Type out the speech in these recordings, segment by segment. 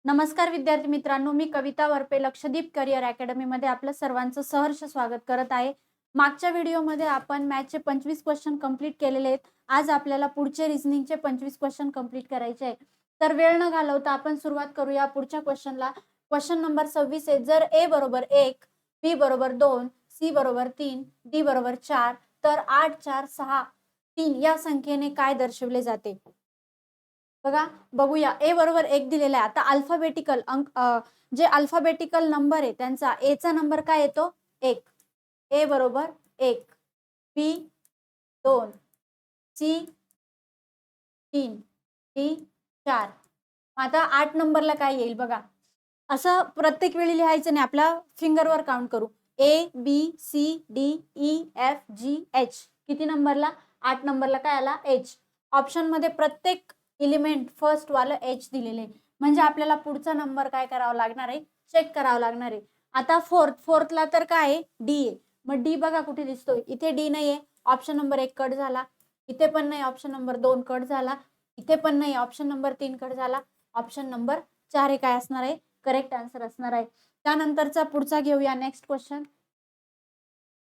नमस्कार विद्यार्थी मित्रांनो, मी कविता वरपे लक्षदीप करिअर अकॅडमी मध्ये आपलं सर्वांचं सहर्ष स्वागत करत आहे। मागच्या व्हिडिओमध्ये आपण मॅथचे 25 क्वेश्चन कंप्लीट केलेले आहेत। आज आपल्याला पुढचे रिझनिंगचे 25 क्वेश्चन कंप्लीट करायचे आहे। तर वेळ न घालवता आपण सुरुवात करूया पुढच्या क्वेश्चनला। क्वेश्चन नंबर 26 आहे, जर a बरोबर 1, b बरोबर 2, c बरोबर 3, d बरोबर 4 तर 8 4 6 3 या संख्येने काय दर्शवले जाते? बघा बघूया। ए बरोबर 1 दिलेला आहे। आता अल्फाबेटिकल जे अल्फाबेटिकल नंबर आहे त्यांचा ए चा नंबर काय येतो? 1। ए बरोबर 1, बी 2, सी 3, डी 4। आता 8 नंबरला काय येईल बघा। असं प्रत्येक वेळी लिहायचं नाही, आपल्या फिंगरवर काउंट करू। A B C D E F G H किती नंबरला? 8 नंबरला काय आला? एच। ऑप्शन मध्ये प्रत्येक एलिमेंट फर्स्ट वाला एच दिलेले, म्हणजे आपल्याला पुढचा नंबर काय करावा लागणार आहे? चेक करावा लागणार आहे। आता फोर्थला तर काय आहे? डी आहे। मग डी बघा कुठे दिसतोय? इथे डी नाहीये, ऑप्शन नंबर 1 कट झाला। इथे पण नाही, ऑप्शन नंबर 2 कट झाला। इथे पण नाही, ऑप्शन नंबर 3 कट झाला। ऑप्शन नंबर 4 हे काय असणार आहे? करेक्ट आन्सर असणार आहे। त्यानंतरचा पुढचा घेऊया नेक्स्ट क्वेश्चन।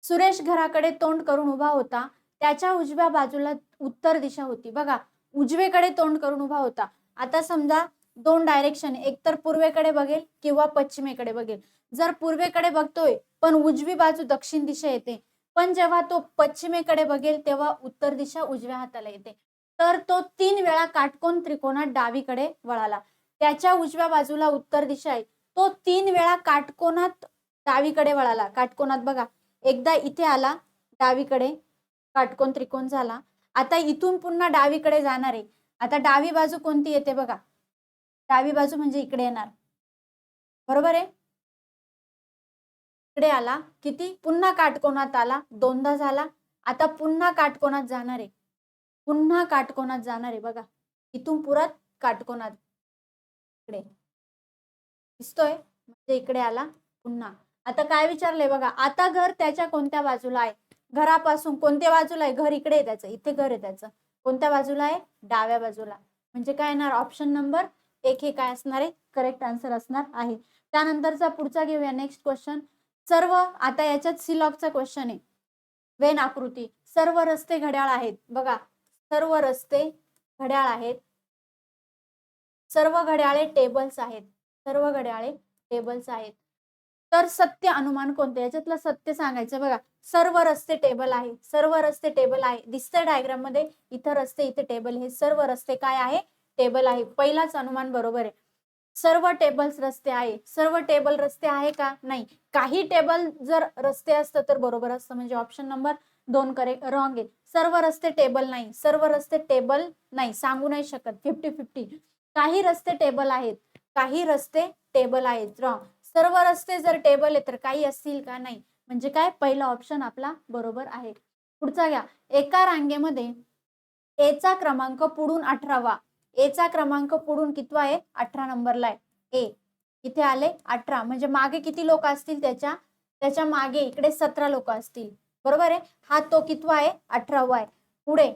सुरेश घराकडे तोंड करून उभा होता, त्याच्या उजव्या बाजूला उत्तर दिशा होती। बघा उजवेकडे तोंड करून उभा होता। आता समजा दोन डायरेक्शन, एक तर पूर्वेकडे बघेल किंवा पश्चिमेकडे बघेल। जर पूर्वेकडे बघतोय पण उजवी बाजू दक्षिण दिशा येते, पण जेव्हा तो पश्चिमेकडे बघेल तेव्हा उत्तर दिशा उजव्या हाताला येते। तर तो 3 वेळा काटकोन त्रिकोणात डावीकडे वळाला। त्याच्या उजव्या बाजूला उत्तर दिशा आहे, तो 3 वेळा काटकोनात डावीकडे वळाला। काटकोनात बघा, एकदा इथे आला डावीकडे, काटकोन त्रिकोण झाला। आता इथून पुन्हा डावीकडे जाणार आहे। आता डावी बाजू कोणती येते बघा? डावी बाजू म्हणजे इकडे येणार, बरोबर आहे? इकडे आला, किती? पुन्हा काटकोनात आला, दोनदा झाला। आता पुन्हा काटकोनात जाणार आहे, पुन्हा काटकोनात जाणार आहे। बघा इथून पुरत काटकोनात इकडे दिसतोय, म्हणजे इकडे आला पुन्हा। आता काय विचारलंय बघा, आता घर त्याच्या कोणत्या बाजूला आहे? घरापासून कोणत्या बाजूला आहे? घर इकडे आहे त्याचं, इथे घर आहे त्याचं। कोणत्या बाजूला आहे? डाव्या बाजूला। म्हणजे काय येणार? ऑप्शन नंबर 1 हे काय असणार आहे? करेक्ट आन्सर असणार आहे। त्यानंतरचा पुढचा घेऊया नेक्स्ट क्वेश्चन। सर्व, आता याच्यात सिलॉगचा क्वेश्चन आहे। वेन आकृती, सर्व रस्ते घड्याळ आहेत। बघा सर्व रस्ते घड्याळ आहेत, सर्व घड्याळे टेबल्स आहेत, सर्व घड्याळे टेबल्स आहेत। तर सत्य अनुमान कोणते? याच्यातलं सत्य सांगायचं। बघा सर्व रस्ते टेबल आहे, सर्व रस्ते टेबल आहे दिसतंय डायग्राम मध्ये। इथं रस्ते, इथे टेबल, हे सर्व रस्ते काय आहे? टेबल आहे। पहिलाच अनुमान बरोबर आहे। सर्व टेबल्स रस्ते आहे, सर्व टेबल रस्ते आहे का? नाही। काही टेबल जर रस्ते असतं तर बरोबर असतं, म्हणजे ऑप्शन नंबर 2 करेक्ट रॉंग आहे। सर्व रस्ते टेबल नाही, सर्व रस्ते टेबल नाही सांगू नाही शकत, 50-50। काही रस्ते टेबल आहेत, काही रस्ते टेबल आहेत, रॉंग। सर्व रस्ते जर टेबल आहे तर काही असतील का? नाही, म्हणजे काय? पहिला ऑप्शन आपला बरोबर आहे। पुढचा घ्या। एका रांगेमध्ये ए चा क्रमांक पुढून 18वा, ए चा क्रमांक पुढून कितवा आहे? 18 नंबरला आहे ए। इथे आले 18, म्हणजे मागे किती लोक असतील? त्याच्या मागे इकडे 17 लोक असतील, बरोबर आहे? हा तो कितवा आहे? 18वा आहे। पुढे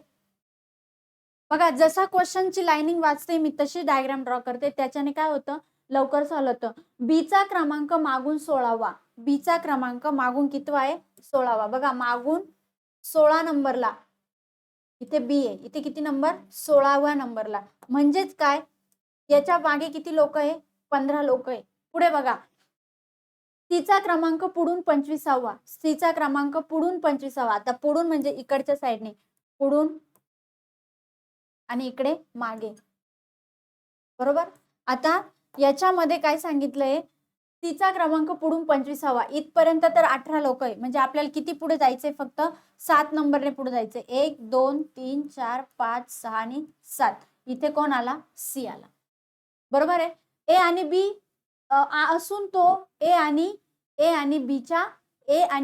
बघा, जसा क्वेश्चनची लाइनिंग वाचते मी तशी डायग्राम ड्रॉ करते, त्याच्याने काय होतं? लवकर सॉल्व होतं। बी चा क्रमांक मागून 16वा, बी चा क्रमांक मागून कितवा आहे? 16वा। बघा मागून 16 नंबरला इथे बी आहे, इथे किती नंबर? 16व्या नंबरला। म्हणजेच काय? याच्या मागे किती लोक आहे? 15 लोक आहे। पुढे बघा, सीचा क्रमांक पुढून 25वा, सीचा क्रमांक पुढून 25वा। आता पुढून म्हणजे इकडच्या साईडने, पुढून आणि इकडे मागे, बरोबर? आता याच्यामध्ये काय सांगितलंय? सीचा क्रमांक पुढून 25वा, इथपर्यंत तर 18 लोक आहे, म्हणजे आपल्याला किती पुढे जायचंय? फक्त 7 नंबरने पुढे जायचंय। 1 2 3 4 5 6 आणि 7। इथे कोण आला? सी आला, बरोबर आहे? ए आणि बी असून तो ए आणि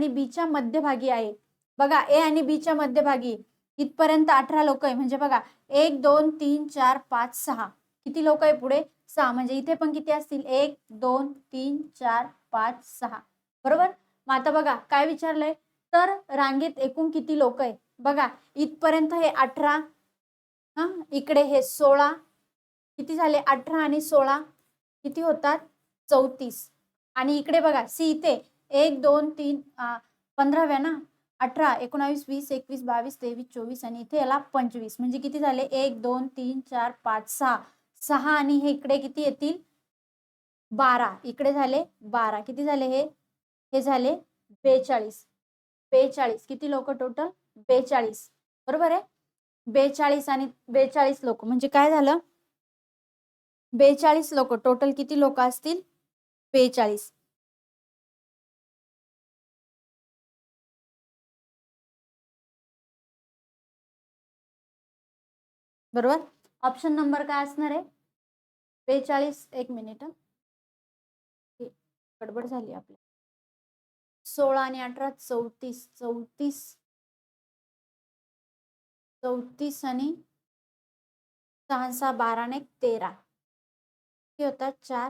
बीच्या मध्यभागी आहे। बघा ए आणि बीच्या मध्यभागी, इथपर्यंत 18 लोक आहे, म्हणजे बघा 1 2 3 4 5 6 किती लोक आहे पुढे? 6, म्हणजे इथे पण किती असतील? 1 2 3 4 5 6, बरोबर? मग आता बघा काय विचारलंय, तर रांगेत एकूण किती लोक आहे? बघा इथपर्यंत हे 18, इकडे हे 16, किती झाले? 18 आणि 16, किती होतात 34. आणि इकडे बघा सी इथे 1 2 3 15व्या ना 18 19 20 21 22 23 24 आणि इथे याला 25 म्हणजे किती झाले 1 2 3 4 5 6 6 आणि हे इकडे किती येतील 12 इकडे झाले 12 किती झाले हे झाले 42 42 किती लोक टोटल 42 बरोबर आहे 42 आणि 42 लोक म्हणजे काय झालं 42 लोक टोटल किती लोक असतील 42 बरोबर ऑप्शन नंबर काय असणार आहे 42 एक मिनिट गडबड झाली आपली 16 आणि 18 34 34 34 आणि 6 6 12 आणि 13 किती होतात 4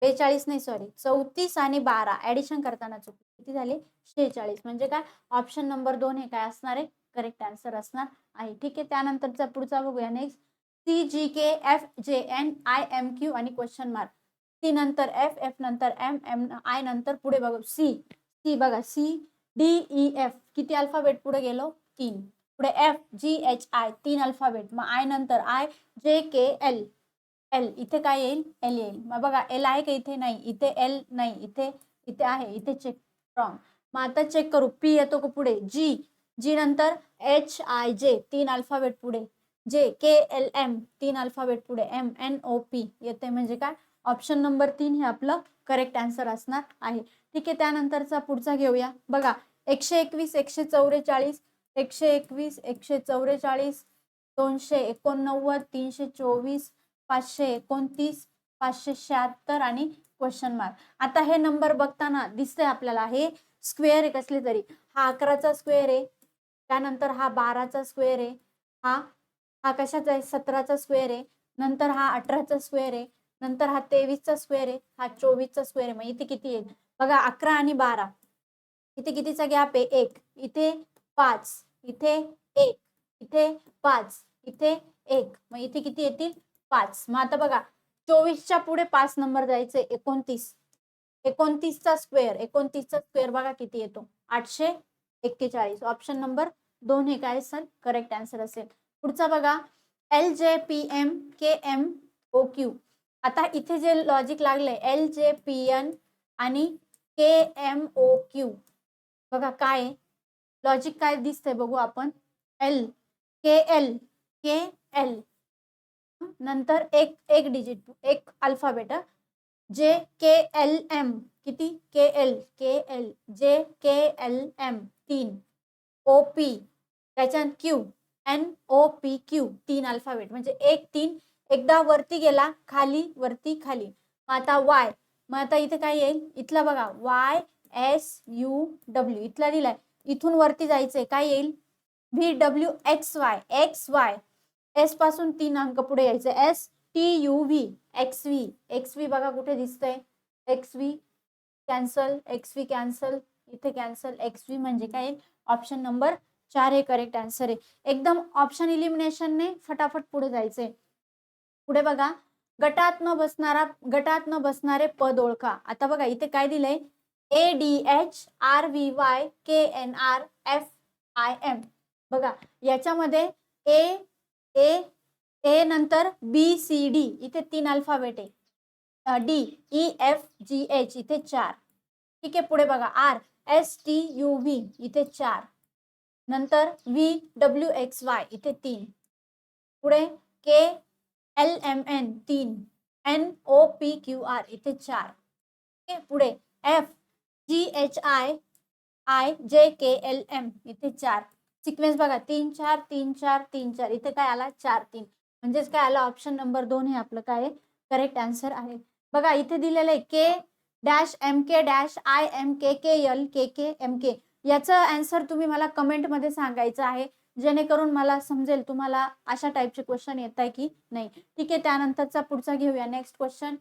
42 नाही सॉरी 34 आणि 12 ऍडिशन करताना चुकली किती झाले 46 म्हणजे काय ऑप्शन नंबर 2 हे काय असणार आहे करेक्ट आन्सर असणार आहे ठीक आहे त्यानंतरचा पुढचा बघूया next C G K F J N I M Q आणि क्वेश्चन मार्क सी नंतर एफ एफ नंतर एम एम आय नंतर पुढे बघू सी सी बघा सी डी ई एफ किती अल्फाबेट पुढे गेलो 3 पुढे F G H I 3 alphabet मग आय नंतर I J K L L इथे काय येईल एल येईल मग बघा एल आहे का इथे नाही इथे एल नाही इथे इथे आहे इथे चेक रॉंग मग आता चेक करू पी येतो का पुढे जी जी नंतर एच आय जे 3 अल्फाबेट पुढे जे के एल एम 3 अल्फाबेट पुढे एम एन ओ पी येते म्हणजे काय ऑप्शन नंबर 3 हे आपलं करेक्ट आन्सर असणार आहे ठीक आहे त्यानंतरचा पुढचा घेऊया बघा 121 144 121 144 289 324 529 576 आणि क्वेश्चन मार्क आता हे नंबर बघताना दिसतंय आपल्याला हे स्क्वेअर आहे कसले तरी हा 11चा स्क्वेअर आहे त्यानंतर हा 12चा स्क्वेअर आहे हा हा कशाचा आहे 17चा स्क्वेअर आहे नंतर हा 18चा स्क्वेअर आहे नंतर हा 23चा स्क्वेअर आहे हा 24चा स्क्वेअर आहे मग इथे किती येईल बघा 11 आणि 12 इथे कितीचा गॅप आहे 1 इथे 5 इथे 1 इथे 5 इथे 1 मग इथे किती येतील 5 मग आता बघा 24च्या पुढे 5 नंबर जायचे 29 29चा स्क्वेअर बघा किती येतो 841 ऑप्शन नंबर 2 हे काय असेल करेक्ट आन्सर असेल पुढचा बघा एल जे पी एम के एम ओ क्यू आता इथे जे लॉजिक लागलंय एल जे पी एन आणि के एम ओ क्यू बघा काय लॉजिक काय दिसतंय बघू आपण एल के एल नंतर एक डिजिट एक अल्फाबेट जे के एल एम किती K L J K L M 3 O P त्याच्यात Q N O P Q 3 alphabet म्हणजे 1 3 एकदा वरती गेला खाली वरती खाली मग आता वाय मग आता इथे काय येईल इथला बघा वाय एस यू डब्ल्यू इथला दिलाय इथून वरती जायचंय काय येईल V W x Y S पासून 3 अंक पुढे यायचे S T U V x V बघा कुठे दिसतंय एक्स व्ही कॅन्सल इथे कॅन्सल एक्स व्ही म्हणजे काय ऑप्शन नंबर 4 हे करेक्ट आन्सर आहे एकदम ऑप्शन इलिमिनेशनने फटाफट पुढे जायचंय पुढे बघा गटात न बसणारे पद ओळखा आता बघा इथे काय दिलंय A D H R V Y K N R F I M बघा याच्यामध्ये ए ए ए नंतर बी सी डी इथे 3 अल्फाबेट आहे D E F G H इथे 4 ठीक आहे पुढे बघा R S T U V इथे 4 नंतर व्ही डब्ल्यू एक्स वाय इथे 3 पुढे K L M N 3 N O P Q R इथे 4 ठीक आहे पुढे F G H I I J K L M इथे 4 सिक्वेन्स बघा 3 4 3 4 3 4 इथे काय आला 4 3 म्हणजेच काय आला ऑप्शन नंबर 2 हे आपलं काय करेक्ट आन्सर आहे बघा इथे दिलेलं आहे K dash M K dash I M K K L K K M K याचं आन्सर तुम्ही मला कमेंटमध्ये सांगायचं आहे जेणेकरून मला समजेल तुम्हाला अशा टाईपचे क्वेश्चन येत आहे की नाही ठीक आहे त्यानंतरचा पुढचा घेऊया नेक्स्ट क्वेश्चन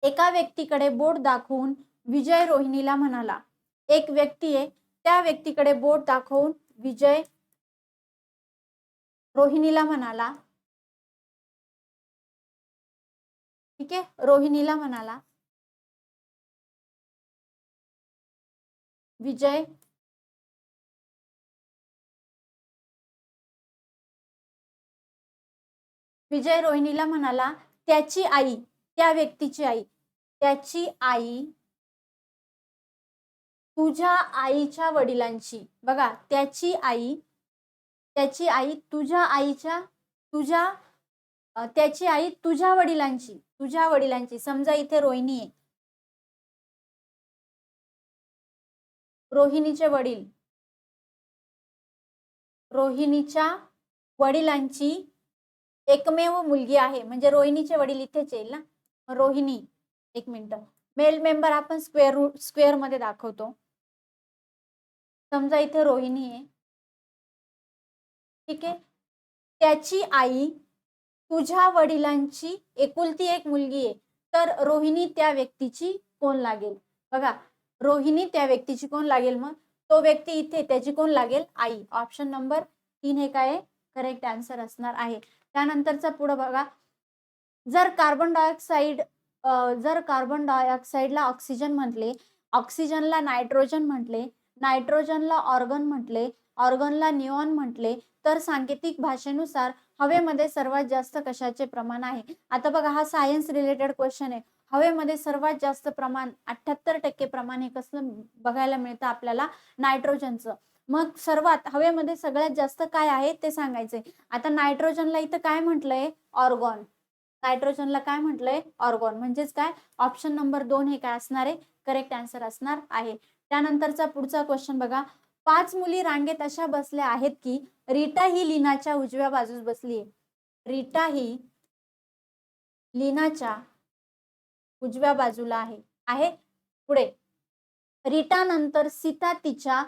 एका व्यक्तीकडे बोट दाखवून विजय रोहिणीला म्हणाला एक व्यक्ती आहे त्या व्यक्तीकडे बोट दाखवून विजय रोहिणीला म्हणाला ठीक आहे. रोहिणीला म्हणाला, विजय रोहिणीला म्हणाला, त्याची आई, त्या व्यक्तीची आई, त्याची आई तुझ्या आईच्या वडिलांची, बघा त्याची आई तुझ्या आईच्या त्याची आई तुझ्या वडिलांची समजा इथे रोहिणी आहे, रोहिणीचे वडील, रोहिणीच्या वडिलांची एकमेव मुलगी आहे, म्हणजे रोहिणीचे वडील इथेच येईल ना. रोहिणी, एक मिनिट, मेल मेंबर आपण स्क्वेअर मध्ये दाखवतो. समजा इथे रोहिणी आहे, ठीक आहे. त्याची आई तुझ्या वडिलांची एकुलती एक मुलगी आहे, तर रोहिणी त्या व्यक्तीची कोण लागेल? बघा, रोहिणी त्या व्यक्तीची कोण लागेल? मग तो व्यक्ती इथे, त्याची कोण लागेल? आई. ऑप्शन नंबर 3 हे काय करेक्ट आन्सर असणार आहे. त्यानंतरचा पुढे बघा, जर कार्बन डायऑक्साईडला ऑक्सिजन म्हटले, ऑक्सिजनला नायट्रोजन म्हटले, नायट्रोजनला ऑर्गन म्हटले, ऑर्गनला निऑन म्हटले, तर सांकेतिक भाषेनुसार हवेमध्ये सर्वात जास्त कशाचे प्रमाण आहे? आता बघा, हा सायन्स रिलेटेड क्वेश्चन आहे. हवेमध्ये सर्वात जास्त प्रमाण 78% प्रमाण हे कसं बघायला मिळतं आपल्याला? नायट्रोजनचं. मग सर्वात हवेमध्ये सगळ्यात जास्त काय आहे ते सांगायचंय. आता नायट्रोजनला इथं काय म्हटलंय? ऑर्गॉन. नायट्रोजनला काय म्हटलंय? ऑर्गॉन. म्हणजेच काय? ऑप्शन नंबर 2 हे काय असणार आहे? करेक्ट आन्सर असणार आहे. त्यानंतरचा पुढचा क्वेश्चन बघा, 5 मुली रांगेत अशा बसल्या आहेत की रीटा ही लीनाच्या उजव्या बाजूस बसली आहे. रीटा ही लीनाच्या उजव्या बाजूला आहे. पुढे, रीटा नंतर सीता तिच्या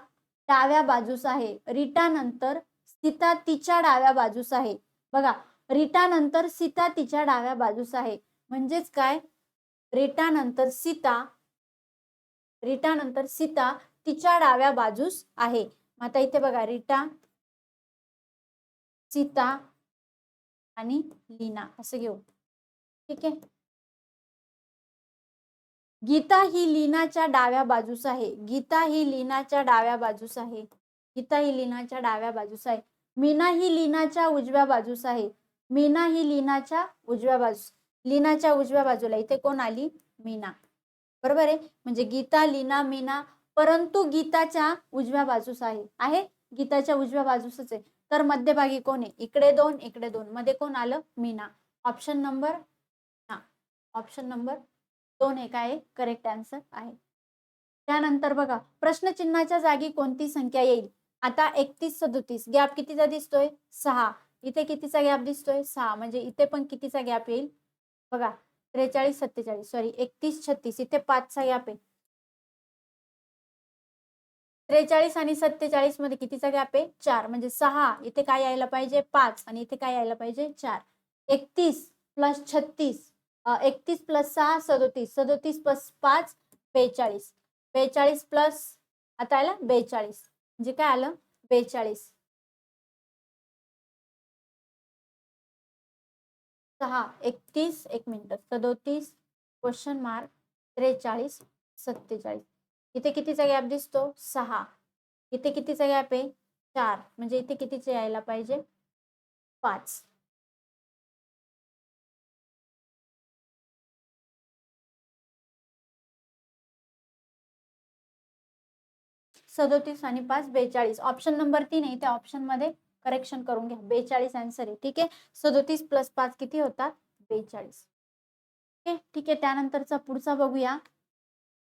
डाव्या बाजूस आहे. रीटा नंतर सीता तिच्या डाव्या बाजूस आहे. बघा, रीटा नंतर सीता तिच्या डाव्या बाजूस आहे. म्हणजेच काय? रीटा नंतर सीता तिच्या डाव्या बाजूस आहे. आता इथे बघा, रीटा, सीता आणि लीना असं घेऊ, ठीक आहे. गीता ही लीनाच्या डाव्या बाजूस आहे. मीना ही लीनाच्या उजव्या बाजूस आहे. लीनाच्या उजव्या बाजूला इथे कोण आली? मीना. बरोबर आहे. म्हणजे गीता, लीना, मीना, परंतु गीताच्या उजव्या बाजूस आहे. गीताच्या उजव्या बाजूसच आहे. तर मध्यभागी कोण आहे? इकडे 2, इकडे 2, मध्ये कोण आलं? मीना. ऑप्शन नंबर 2 हे काय करेक्ट आन्सर आहे. त्यानंतर बघा, प्रश्नचिन्हाच्या जागी कोणती संख्या येईल? आता 31, 37 गॅप कितीचा दिसतोय? 6. इथे कितीचा गॅप दिसतोय? 6. म्हणजे इथे पण कितीचा गॅप येईल? बघा, 43, 47, सॉरी 31, 36, इथे 5 चा गॅप आहे. 43 आणि 47 मध्ये कितीचा गॅप आहे? 4. म्हणजे 6, इथे काय यायला पाहिजे? 5, आणि इथे काय यायला पाहिजे? 4. 31 प्लस 36, 31 प्लस 6 37, 37 प्लस 5 42, 42 प्लस आता आलं 42, म्हणजे काय आलं? 42. 6 31, एक मिनिट, 37 क्वेश्चन मार्क 43 47, इथे कितीचा गॅप दिसतो? 6. इथे कितीचा गॅप आहे? 4. म्हणजे इथे कितीचे यायला पाहिजे? 5. 37 आणि 5 42. ऑप्शन नंबर 3 आहे, त्या ऑप्शन मध्ये करेक्शन करून घ्या. 42 आन्सर आहे. ठीक आहे. 37 प्लस 5 किती होतात? 42. ठीक आहे. त्यानंतरचा पुढचा बघूया.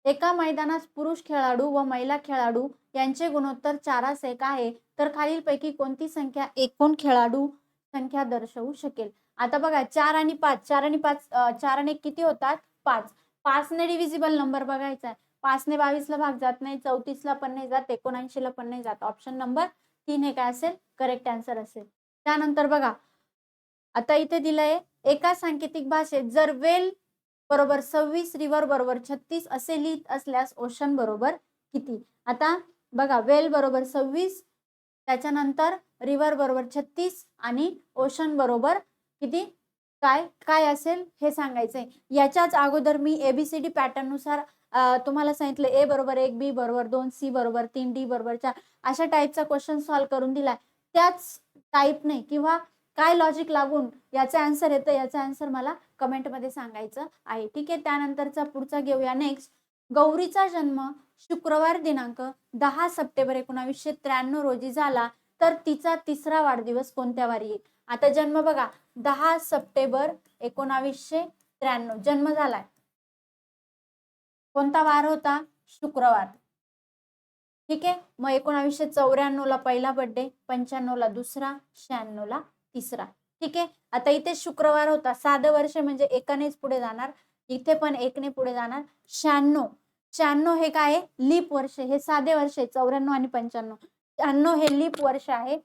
एका मैदानात पुरुष खेळाडू व महिला खेळाडू यांचे गुणोत्तर 4:1 आहे, तर खालीलपैकी कोणती संख्या एकूण खेळाडू संख्या दर्शवू शकेल? आता बघा, 4 आणि 5, 4 आणि 5, 4 आणि 1 किती होतात? 5. 5 ने डिव्हिजिबल नंबर बघायचा. 5 ने 22 ला भाग जात नाही, 34 ला पण नाही जात, 79 ला पण नाही जात. ऑप्शन नंबर 3 हे काय असेल? करेक्ट आन्सर असेल. त्यानंतर बघा, आता इथे दिलंय, एका सांकेतिक भाषेत जर वेल बरोबर 26, रिव्हर बरोबर 36 असे लिहित असल्यास ओशन बरोबर किती? आता बघा, वेल बरोबर 26, त्याच्यानंतर रिव्हर बरोबर 36 आणि ओशन बरोबर किती? काय काय असेल हे सांगायचंय. याच्याच अगोदर मी ABCD पॅटर्न नुसार तुम्हाला सांगितलं A बरोबर 1, B बरोबर 2, C बरोबर 3, D बरोबर 4 अशा टाईपचा क्वेश्चन सॉल्व्ह करून दिलाय. त्याच टाईपने किंवा काय लॉजिक लागून याचा आन्सर येतं, याचा आन्सर मला कमेंटमध्ये सांगायचं आहे. ठीक आहे. त्यानंतरचा पुढचा घेऊया नेक्स्ट. गौरीचा जन्म शुक्रवार दिनांक 10 सप्टेंबर 1993 रोजी झाला, तर तिचा तिसरा वाढदिवस कोणत्या वारी येईल? आता जन्म बघा, 10 सप्टेंबर 1993 जन्म झालाय. कोणता वार होता? शुक्रवार. ठीक आहे. मग 1994 ला पहिला बर्थडे, 95 ला दुसरा, 96 ला तिसरा. ठीक आहे. आता इथे शुक्रवार होता, साधं वर्ष म्हणजे एकानेच पुढे जाणार, इथे पण एकने पुढे जाणार. 96 हे काय आहे? लीप वर्ष. हे साधे वर्ष आहे, 94 आणि 95. 96 हे लीप वर्ष आहे,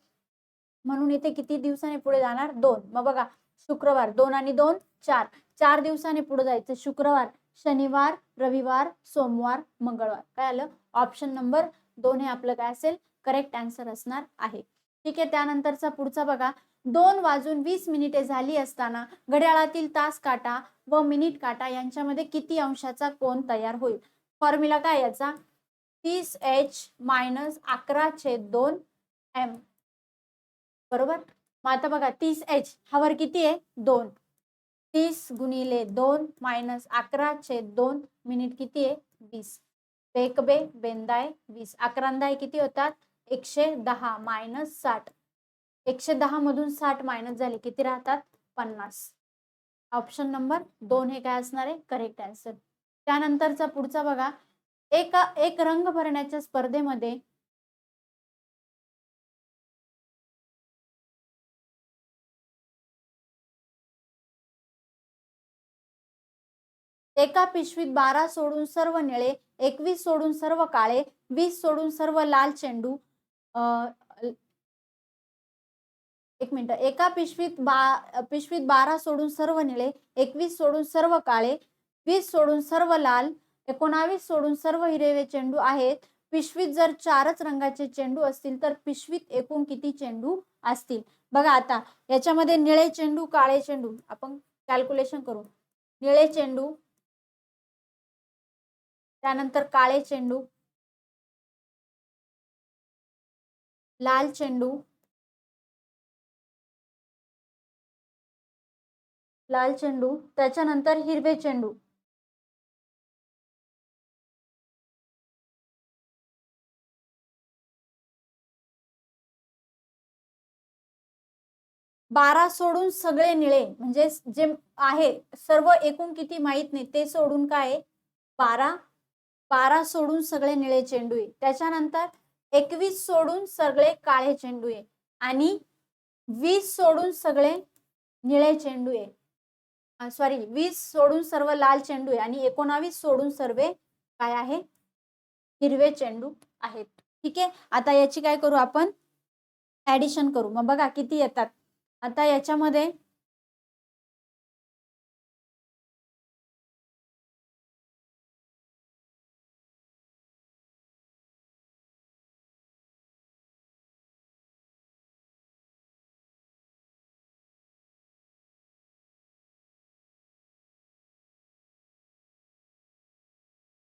म्हणून इथे किती दिवसाने पुढे जाणार? 2. मग बघा, शुक्रवार 2 आणि 2 4. 4 दिवसाने पुढे जायचं. शुक्रवार, शनिवार, रविवार, सोमवार, मंगळवार. काय आलं? ऑप्शन नंबर 2 हे आपलं काय असेल? करेक्ट आन्सर असणार आहे. ठीक आहे. त्यानंतरचा पुढचा बघा, 2:20 झाली असताना घड्याळातील तास काटा व मिनिट काटा यांच्यामध्ये किती अंशाचा कोन तयार होईल? फॉर्म्युला काय याचा? 30h - 11/2 m. बरोबर. मग आता बघा, 30h हा वर किती आहे? 2. 30 गुणिले 2 - 11/2 मिनिट किती आहे? 20. बेकबे बेंदाय 20. 11 किती होतात? 110 - 60. 110 मधून 60 मायनस झाले, किती राहतात? 50. ऑप्शन नंबर 2 हे काय असणार आहे? Correct answer. त्यानंतरचा पुढचा बघा, एक रंग भरण्याच्या स्पर्धेमध्ये एका पिशवीत 12 सोडून सर्व निळे, 21 सोडून सर्व काळे, 20 सोडून सर्व लाल चेंडू. एक मिनिट. एका पिशवीत 12 सोडून सर्व निळे, 21 सोडून सर्व काळे, 20 सोडून सर्व लाल, 19 सोडून सर्व हिरवे चेंडू आहेत. पिशवीत जर 4च रंगाचे चेंडू असतील तर पिशवीत एकूण किती चेंडू असतील? बघा आता याच्यामध्ये निळे चेंडू, काळे चेंडू आपण कॅल्क्युलेशन करू. निळे चेंडू, त्यानंतर काळे चेंडू, लाल चेंडू, त्याच्यानंतर हिरवे चेंडू. बारा सोडून सगळे निळे म्हणजे जे आहे सर्व एकूण किती माहित नाही, ते सोडून काय 12 सोडून सगळे निळे चेंडू आहे. त्याच्यानंतर 21 सोडून सगळे काळे चेंडू आहे आणि 20 सोडून सगळे निळे चेंडू आहे. सॉरी, 20 सोडून सर्व लाल चेंडू आहे आणि 19 सोडून सर्व काय आहे? हिरवे चेंडू आहेत. ठीक आहे. आता याची काय करू आपण? ऍडिशन करू. मग बघा किती येतात. आता याच्यामध्ये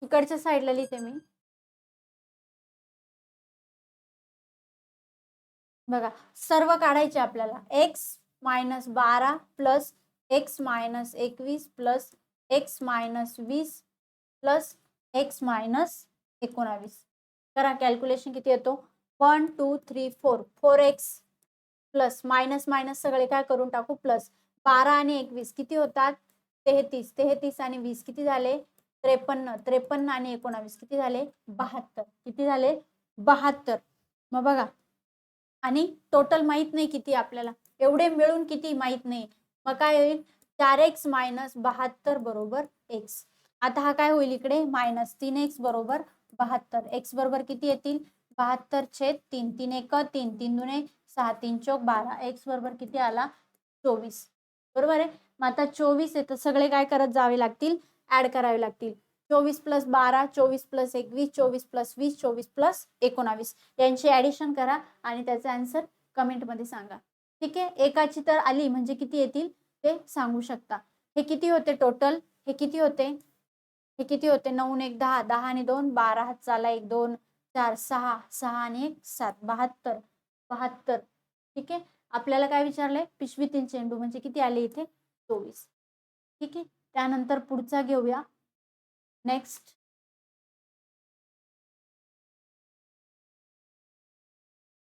इकडच्या साईडला लिहिते मी. बघा, सर्व काढायचे आपल्याला. x - 12 plus x - 21 plus x - 20 plus x - 19. करा कॅल्क्युलेशन, किती येतो? 1 2 3 4. 4x प्लस मायनस मायनस सगळे काय करून टाकू? प्लस. 12 आणि 21 किती होतात? 33. 33 आणि 20 किती झाले? 53. 53 आणि 19 किती झाले? 72. किती झाले? 72. मग बघा, आणि टोटल माहित नाही किती आपल्याला, एवढे मिळून किती माहित नाही. मग काय होईल? 4x - 72 बरोबर x. आता हा काय होईल इकडे? मायनस 3x बरोबर 72. x बरोबर किती येतील? 72/3. 3 1 3, 3 2 6, 3 4 12. x बरोबर किती आला? 24. बरोबर आहे. मग आता 24 आहे तर सगळे काय करत जावे लागतील? ऍड करावे लागतील. 24 + 12, 24 + 21, 24 + 20, 24 + 19 यांची ऍडिशन करा आणि त्याचा आन्सर कमेंट मध्ये सांगा. ठीक आहे. एकाची तर आली म्हणजे किती येतील? ते सांगू शकता. हे किती होते टोटल? हे किती होते? हे किती होते? 9 1 10, 10 आणि 2 12, हात चाला 1 2 4 6, 6 आणि 1 7, 72. 72. ठीक आहे. आपल्याला काय विचारलंय? पिशवीतील चेंडू म्हणजे किती आले इथे? 24. ठीक आहे. त्यानंतर पुढचा घेऊया. नेक्स्ट.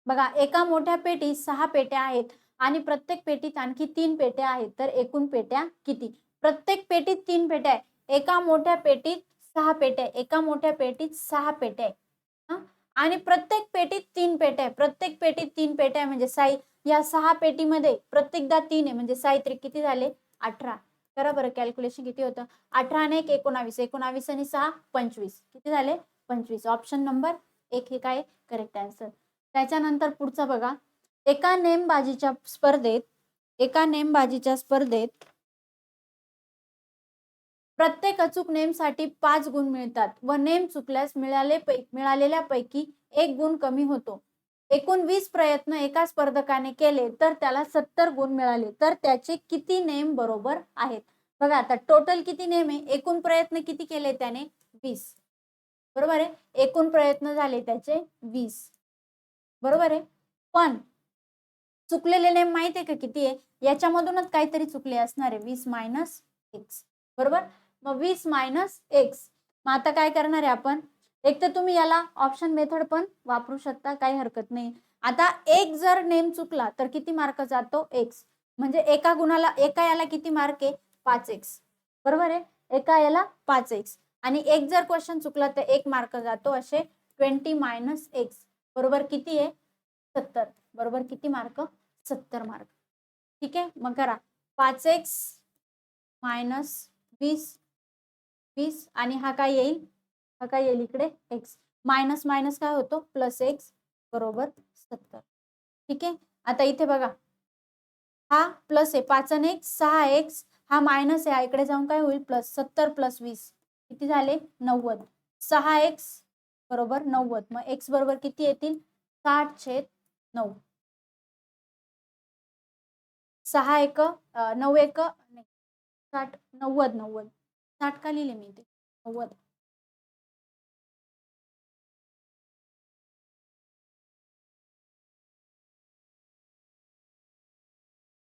बघा, एका मोठ्या पेटीत 6 पेट्या आहेत आणि प्रत्येक पेटीत आणखी 3 पेट्या आहेत. तर एकूण पेट्या किती? प्रत्येक पेटीत 3 पेट्या आहेत. एका मोठ्या पेटीत 6 पेट्या आहे. एका मोठ्या पेटीत 6 पेट्या आहे. आणि प्रत्येक पेटीत 3 पेट्या आहे. प्रत्येक पेटीत 3 पेट्या आहे म्हणजे साई या 6 पेटीमध्ये प्रत्येकदा 3 आहे म्हणजे साई किती झाले? 18. करा बरं कॅल्क्युलेशन किती होतं? 18 आणि 1 19. 19 आणि 6 25. किती झाले? 25. ऑप्शन नंबर 1 हे काय करेक्ट आन्सर. त्याच्यानंतर पुढचा बघा. एका नेमबाजीच्या स्पर्धेत प्रत्येक अचूक नेमसाठी 5 गुण मिळतात व नेम चुकल्यास मिळालेल्यापैकी 1 गुण कमी होतो. एकूण 20 प्रयत्न एका स्पर्धकाने केले तर त्याला 70 गुण मिळाले तर त्याचे किती नेम बरोबर आहेत? बघा आता टोटल किती नेम आहे? एकूण प्रयत्न किती केले त्याने? 20. बरोबर आहे. एकूण प्रयत्न झाले त्याचे 20. बरोबर आहे. पण चुकलेले नेम माहिती आहे का किती आहे? याच्यामधूनच काहीतरी चुकले असणार आहे. 20 मायनस एक्स. बरोबर. मग 20 मायनस एक्स. मग आता काय करणार आहे आपण? एक तर तुम्ही याला ऑप्शन मेथड पण वापरू शकता, काही हरकत नाही. आता एक जर नेम चुकला तर किती मार्क जातो? एक्स. म्हणजे एका याला किती मार्क आहे? 5x. बरोबर आहे. एका याला 5x आणि एक जर क्वेश्चन चुकला तर 1 मार्क जातो. असे 20 मायनस एक्स बरोबर किती आहे? 70. बरोबर किती मार्क? 70 मार्क. ठीक आहे. मग करा 5x मायनस 20 आणि हा काय येईल? हा काय येईल इकडे? x मायनस मायनस काय होतो? प्लस x बरोबर 70. ठीक आहे. आता इथे बघा, हा प्लस आहे 5 आणि 1 6x, हा मायनस आहे, इकडे जाऊन काय होईल? प्लस. 70 प्लस 20 किती झाले? 90. 6x बरोबर 90. मग x बरोबर किती येतील? 60/9. 6 1 9 1 नाही 60 90 90. 60 का लिहिले मी ते? 90.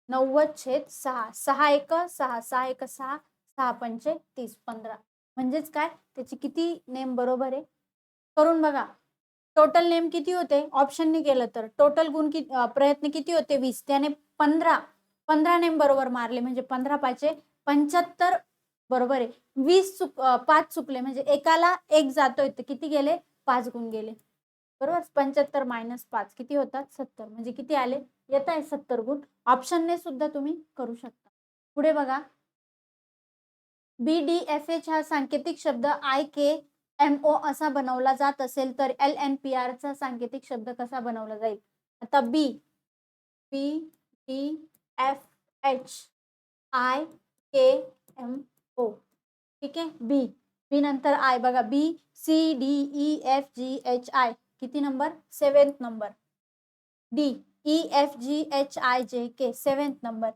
90/6. 6 1 6 6 1 6 6 5 30 15. म्हणजेच काय? त्याची किती नेम बरोबर आहे? करून बघा. टोटल नेम किती होते? ऑप्शनने केलं तर टोटल गुण प्रयत्न किती होते? 20. त्याने 15 नेम बरोबर मारले म्हणजे 15 5 75 बरोबर आहे. 5 चुकले म्हणजे एकाला 1 जातोय तर किती गेले? 5 गुण गेले. बरोबर. 75 मायनस 5 किती होतात? 70. म्हणजे किती आले? येत आहे 70 गुण. ऑप्शनने सुद्धा तुम्ही करू शकता. पुढे बघा. BDFH हा सांकेतिक शब्द IKMO असा बनवला जात असेल तर LNPR चा सांकेतिक शब्द कसा बनवला जाईल? आता BDFH IKMO. ठीक आहे. बी नंतर आय बघा. BCDEFGHI किती number? 7th number. DEFGHIJK 7th number.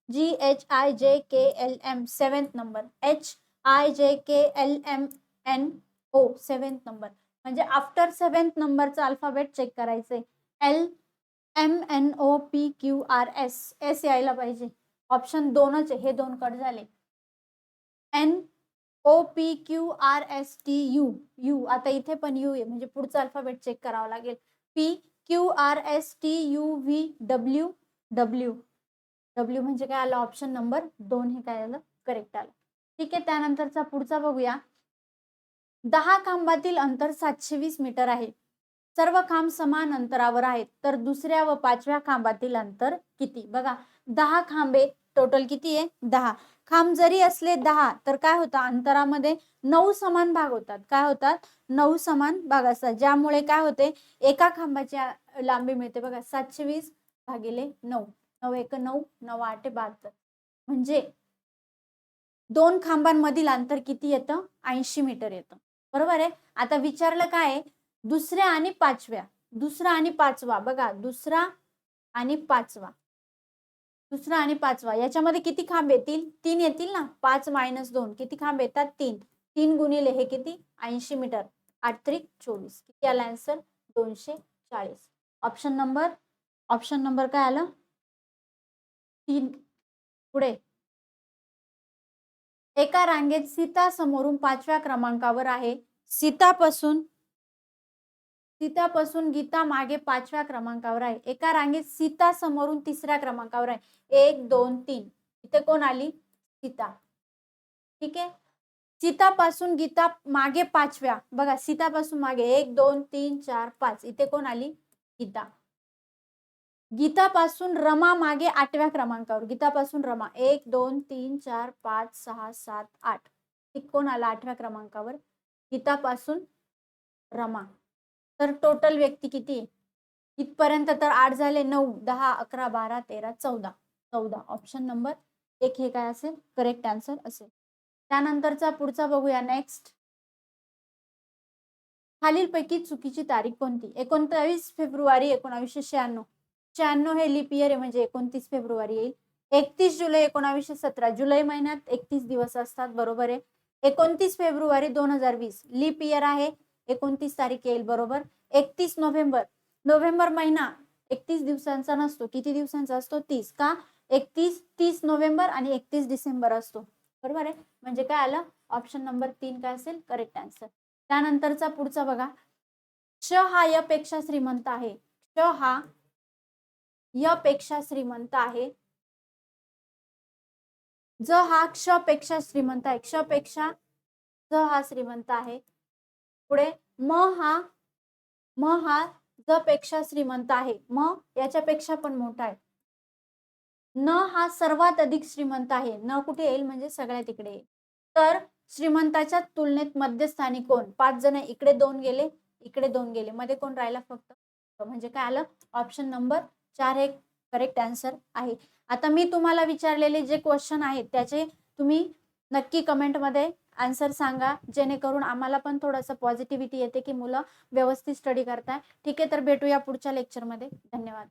FGHIJKLM 7th number. HIJKLMNO 7th number. म्हणजे आफ्टर 7th नंबरचा अल्फाबेट चेक करायचंय. LMNOPQRS एस यायला पाहिजे. ऑप्शन 2च आहे. हे 2 कट झाले. NOPQRSTU आता इथे पण यू आहे म्हणजे पुढचा अल्फाबेट चेक करावा लागेल. PQRSTUVWW W म्हणजे काय आलं? ऑप्शन नंबर 2 हे काय आलं? करेक्ट आलं. ठीक आहे. त्यानंतरचा पुढचा बघूया. 10 खांबातील अंतर 720 मीटर आहे. सर्व खांब समान अंतरावर आहेत तर दुसऱ्या व 5व्या खांबातील अंतर किती? बघा 10 खांबे टोटल किती आहे? 10 खांब जरी असले 10 तर काय होतं? अंतरामध्ये 9 समान भाग होतात. काय होतात? 9 समान भाग असतात. ज्यामुळे काय होते? एका खांबाची लांबी मिळते बघा 720 भागिले 9. 9 1 9 9 8 72. म्हणजे 2 खांबांमधील अंतर किती येतं? 80 मीटर येतं. बरोबर आहे. आता विचारलं काय? दुसऱ्या आणि 5व्या. दुसरा आणि 5वा बघा. दुसरा आणि 5वा दुसरा आणि पाचवा याच्यामध्ये किती खांब येतील? 3 येतील ना. 5 - 2 किती खांब येतात? 3. 3 गुणिले हे किती? 80 मीटर. 8 त्रिक 24. किती आला आन्सर? 240. ऑप्शन नंबर काय आलं? 3. पुढे एका रांगेत सीता समोरून 5व्या क्रमांकावर आहे. सीतापासून गीता मागे 5व्या क्रमांकावर आहे. एका रांगेत सीता समोरून 3ऱ्या क्रमांकावर आहे. 1 2 3 इथे कोण आली? सीता. ठीक आहे. सीतापासून गीता मागे 5व्या बघा, सीतापासून मागे 1 2 3 4 5 इथे कोण आली? गीता. गीतापासून रमा मागे 8व्या क्रमांकावर. गीतापासून रमा 1 2 3 4 5 6 7 8 कोण आला 8व्या क्रमांकावर? गीतापासून रमा. तर टोटल व्यक्ती किती? इथपर्यंत तर 8 झाले. 9 10 11 12 13 14. 14 ऑप्शन नंबर 1 हे काय असेल? करेक्ट आन्सर असेल. त्यानंतरचा पुढचा बघूया. नेक्स्ट, खालीलपैकी चुकीची तारीख कोणती? 29 फेब्रुवारी 1996. 96 हे लीप इयर आहे म्हणजे 29 फेब्रुवारी येईल. 31 जुलै 1917. जुलै महिन्यात 31 दिवस असतात, बरोबर आहे. 29 फेब्रुवारी 2020 लीप इयर आहे, 29 तारीख येईल, बरोबर. 31 नोव्हेंबर. नोव्हेंबर महिना 31 दिवसांचा नसतो. किती दिवसांचा असतो? 30. का? 30 नोव्हेंबर आणि 31 डिसेंबर असतो, बरोबर आहे. म्हणजे काय आलं? ऑप्शन नंबर 3 काय असेल? Correct answer. त्यानंतरचा पुढचा बघा. श हा य पेक्षा श्रीमंत आहे. श हा य पेक्षा श्रीमंत आहे. ज हा क्ष पेक्षा श्रीमंत आहे. क्ष पेक्षा ज हा श्रीमंत आहे. पुढे म हा ज पेक्षा श्रीमंत आहे. म याच्यापेक्षा पण मोठा आहे. न हा सर्वात अधिक श्रीमंत आहे. न कुठे येईल? म्हणजे सगळ्यात इकडे येईल. तर श्रीमंताच्या तुलनेत मध्यस्थानी कोण? 5 जण इकडे 2 गेले, इकडे 2 गेले, मध्ये कोण राहिला? फक्त. म्हणजे काय आलं? ऑप्शन नंबर 4 हे करेक्ट आन्सर आहे. आता मी तुम्हाला विचारलेले जे क्वेश्चन आहेत त्याचे तुम्ही नक्की कमेंटमध्ये आन्सर सांगा, जेणेकरून आम्हाला पण थोडंसं पॉझिटिव्हिटी येते की मुलं व्यवस्थित स्टडी करताय. ठीक आहे, तर भेटूया पुढच्या लेक्चरमध्ये. धन्यवाद.